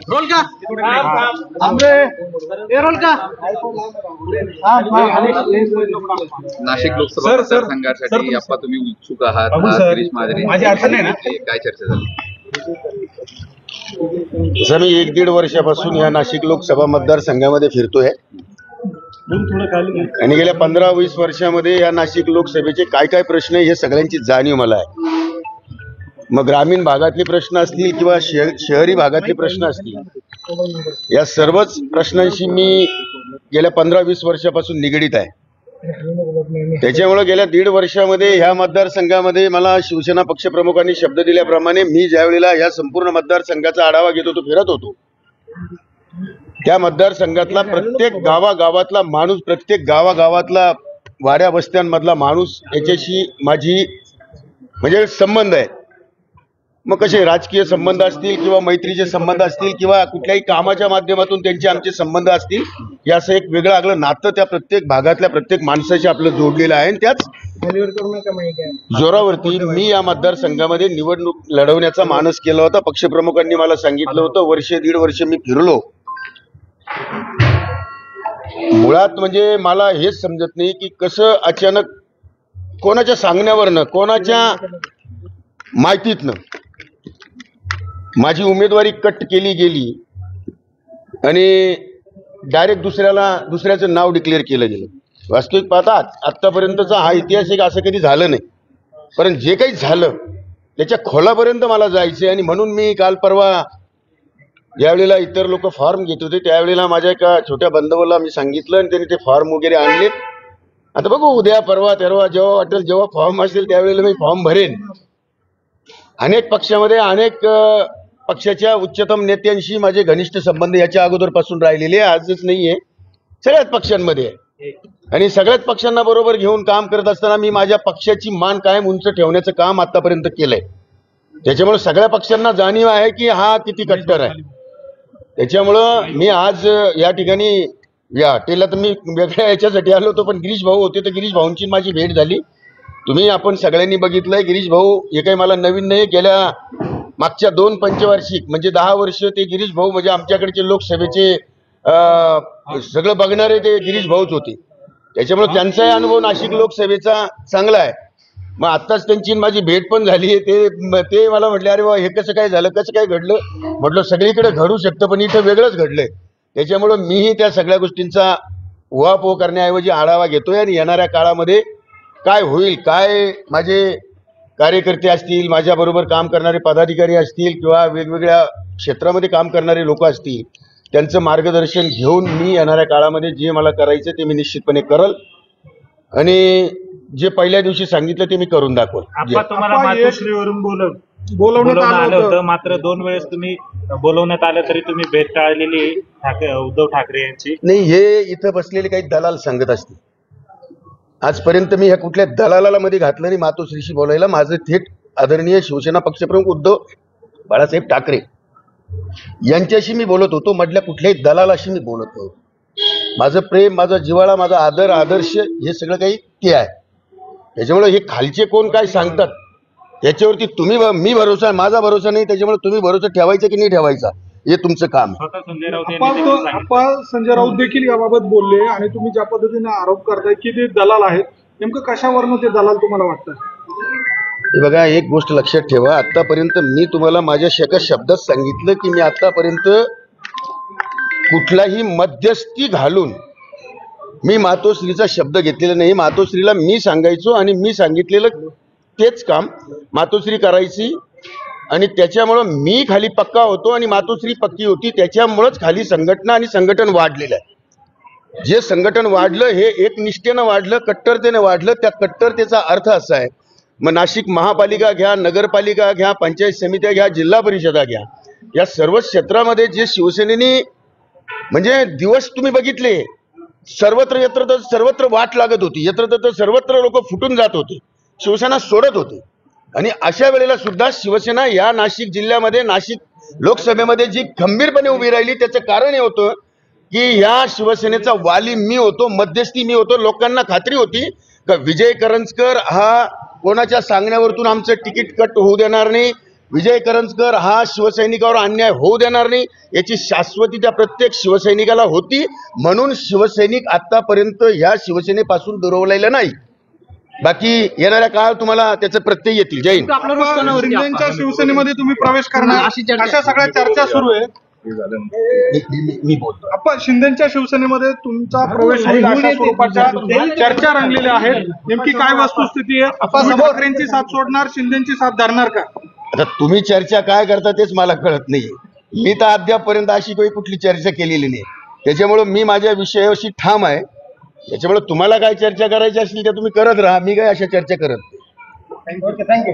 Role का आमरे ए role का नाशिक लोकसभा मतदारसंघासाठी आप्पा तुम्ही उत्सुक आहात. गिरीश महाजन माझी अडचण आहे ना. काय चर्चा झाली? जसं मी 1-1.5 वर्षापासून या नाशिक लोकसभा मतदारसंघामध्ये फिरतोय आणि गेल्या 15-20 वर्षामध्ये या नाशिक लोकसभेचे काय काय प्रश्न आहे हे सगळ्यांची जाणीव मला आहे. मग ग्रामीण भागातले प्रश्न असतील किंवा शहरी भागातले प्रश्न असतील, या सर्वच प्रश्नांशी मी गेल्या 15-20 वर्षापासून निगडीत आहे. त्याच्यामुळे गेल्या 1.5 वर्षामध्ये ह्या मतदारसंघामध्ये मला शिवसेना पक्षप्रमुखांनी शब्द दिल्याप्रमाणे मी ज्या वेळेला या संपूर्ण मतदारसंघाचा आढावा घेत होतो, फिरत होतो, त्या मतदारसंघातला प्रत्येक गावागावातला माणूस, प्रत्येक गावागावातला वाड्या वस्त्यांमधला माणूस याच्याशी माझी म्हणजे संबंध आहे. मग कसे राजकीय संबंध असतील किंवा मैत्रीचे संबंध असतील किंवा कुठल्याही कामाच्या माध्यमातून त्यांचे आमचे संबंध असतील, हे असं एक वेगळं आपलं नातं त्या प्रत्येक भागातल्या प्रत्येक माणसाशी आपलं जोडलेलं आहे. आणि त्याच जोरावरती मी या मतदारसंघामध्ये निवडणूक लढवण्याचा मानस केला होता. पक्षप्रमुखांनी मला सांगितलं होतं, 1-1.5 वर्ष मी फिरलो. मुळात म्हणजे मला हेच समजत नाही की कसं अचानक कोणाच्या सांगण्यावरनं, कोणाच्या माहितीतनं माझी उमेदवारी कट केली गेली आणि डायरेक्ट दुसऱ्याचं नाव डिक्लेअर केलं गेलं. वास्तविक पाहता आत्तापर्यंतचा हा इतिहास एक असं कधी झालं नाही, पण जे काही झालं त्याच्या खोलापर्यंत मला जायचं. आणि म्हणून मी काल परवा ज्यावेळेला इतर लोक फॉर्म घेत होते त्यावेळेला माझ्या एका छोट्या बंधूला मी सांगितलं आणि त्यांनी ते फॉर्म वगैरे आणलेत. आता बघू उद्या परवा तेरवा जेव्हा वाटेल, जेव्हा फॉर्म असेल त्यावेळेला मी फॉर्म भरेन. अनेक पक्षामध्ये अनेक पक्षाच्या उच्चतम नेत्यांशी माझे घनिष्ठ संबंध याच्या अगोदरपासून राहिलेले, आजच नाहीये, सगळ्याच पक्षांमध्ये आहे. आणि सगळ्याच पक्षांना बरोबर घेऊन काम करत असताना मी माझ्या पक्षाची मान कायम उंच ठेवण्याचं काम आतापर्यंत केलंय. त्याच्यामुळे सगळ्या पक्षांना जाणीव आहे की हा किती कट्टर आहे. त्याच्यामुळं मी आज या ठिकाणी या हॉटेलला तर मी वेगळ्या याच्यासाठी आलो होतो, पण गिरीश भाऊ होते तर गिरीश भाऊंची माझी भेट झाली. तुम्ही आपण सगळ्यांनी बघितलंय, गिरीश भाऊ हे काही मला नवीन नाही. गेल्या मागच्या 2 पंचवार्षिक म्हणजे 10 वर्ष ते गिरीश भाऊ म्हणजे आमच्याकडचे लोकसभेचे सगळं बघणारे ते गिरीश भाऊच होते. त्याच्यामुळे त्यांचाही अनुभव नाशिक लोकसभेचा चांगला आहे. मग आत्ताच त्यांची माझी भेट पण झाली. ते मला म्हटले, अरे वा हे कसं काय झालं, कसं काय घडलं. म्हटलं सगळीकडे घडू शकतं पण इथं वेगळंच घडलंय. त्याच्यामुळं मीही त्या सगळ्या गोष्टींचा उहापोह करण्याऐवजी आढावा घेतोय आणि येणाऱ्या काळामध्ये काय होईल, काय माझे कार्यकर्ते असतील, माझ्याबरोबर काम करणारे पदाधिकारी असतील किंवा वेगवेगळ्या क्षेत्रामध्ये काम करणारे लोक असतील, त्यांचं मार्गदर्शन घेऊन मी येणाऱ्या काळामध्ये जे मला करायचं ते मी निश्चितपणे करल आणि जे पहिल्या दिवशी सांगितलं ते मी करून दाखवल. तुम्हाला मातोश्रीवरून बोलवण्यात आलं होतं, मात्र 2 वेळेस तुम्ही बोलवण्यात आलं तरी तुम्ही भेट टाळलेली उद्धव ठाकरे यांची. नाही, हे इथं बसलेले काही दलाल सांगत असतील. आजपर्यंत मी ह्या कुठल्या दलालाला मध्ये घातलं नाही मातोश्रीशी बोलायला. माझं थेट आदरणीय शिवसेना पक्षप्रमुख उद्धव बाळासाहेब ठाकरे यांच्याशी मी बोलत होतो. मधल्या कुठल्याही दलालाशी मी बोलत नव्हतो. माझं प्रेम, माझा जिव्हाळा, माझा आदर, आदर्श हे सगळं काही ते आहे. त्याच्यामुळे हे खालचे कोण काय सांगतात त्याच्यावरती मी भरोसा, माझा भरोसा नाही. त्याच्यामुळे तुम्ही भरोसा ठेवायचा की नाही ठेवायचा हे तुमचं काम. संजय राऊत संजय राऊत देखील याबाबत बोलले आणि तुम्ही ज्या पद्धतीने आरोप करताय की ते दलाल आहेत, नेमकं कशावरनं ते दलाल तुम्हाला वाटतं? हे बघा, एक गोष्ट लक्षात ठेवा, आतापर्यंत मी तुम्हाला माझ्या एका शब्दात सांगितलं की मी आतापर्यंत कुठलाही मध्यस्थी घालून मी मातोश्रीचा शब्द घेतलेला नाही. मातोश्रीला मी सांगायचो आणि मी सांगितलेलं तेच काम मातोश्री करायची आणि त्याच्यामुळं मी खाली पक्का होतो आणि मातोश्री पक्की होती. त्याच्यामुळंच खाली संघटना आणि संघटन वाढलेलं आहे. जे संघटन वाढलं हे एक निष्ठेनं वाढलं, कट्टरतेनं वाढलं. त्या कट्टरतेचा अर्थ असा आहे, मग नाशिक महापालिका घ्या, नगरपालिका घ्या, पंचायत समित्या घ्या, जिल्हा परिषदा घ्या, या सर्व क्षेत्रामध्ये जे शिवसेनेने म्हणजे दिवस तुम्ही बघितले, सर्वत्र यत्र तर सर्वत्र वाट लागत होती, यत्र तर सर्वत्र लोक फुटून जात होते, शिवसेना सोडत होते. आणि अशा वेळेला सुद्धा शिवसेना या नाशिक जिल्ह्यामध्ये, नाशिक लोकसभेमध्ये जी खंबीरपणे उभी राहिली त्याचं कारण हे होतं की या शिवसेनेचा वाली मी होतो, मध्यस्थी मी होतो. लोकांना खात्री होती का विजय करंजकर हा कोणाच्या सांगण्यावरतून आमचं तिकीट कट होऊ देणार नाही, विजय करंजकर हा शिवसैनिकावर अन्याय होऊ देणार नाही याची शाश्वती त्या प्रत्येक शिवसैनिकाला होती, म्हणून शिवसैनिक आतापर्यंत ह्या शिवसेनेपासून दुरावलेला नाही. बाकी येणाऱ्या काळात तुम्हाला त्याचे प्रत्यय येतील. जय हिंद. शिंदेच्या शिवसेनेमध्ये तुम्ही प्रवेश करणार अशा सगळ्या चर्चा सुरू आहे. मी बोलतो. आपण शिंदेच्या शिवसेनेमध्ये तुमचा प्रवेश होईल अशा स्वरूपाच्या चर्चा रंगलेल्या आहेत. नेमकी काय वस्तुस्थिती आहे? आपण ठाकरेंची साथ सोडणार, शिंदेची साथ धरणार का? आता तुम्ही चर्चा काय करता तेच मला कळत नाही. मी तर अद्यापपर्यंत अशी काही कुठली चर्चा केलेली नाही, त्याच्यामुळे मी माझ्या विषयाशी ठाम आहे. त्याच्यामुळे तुम्हाला काय चर्चा करायची असेल त्या तुम्ही करत राहा, मी काय अशा चर्चा करत नाही. थँक्यू.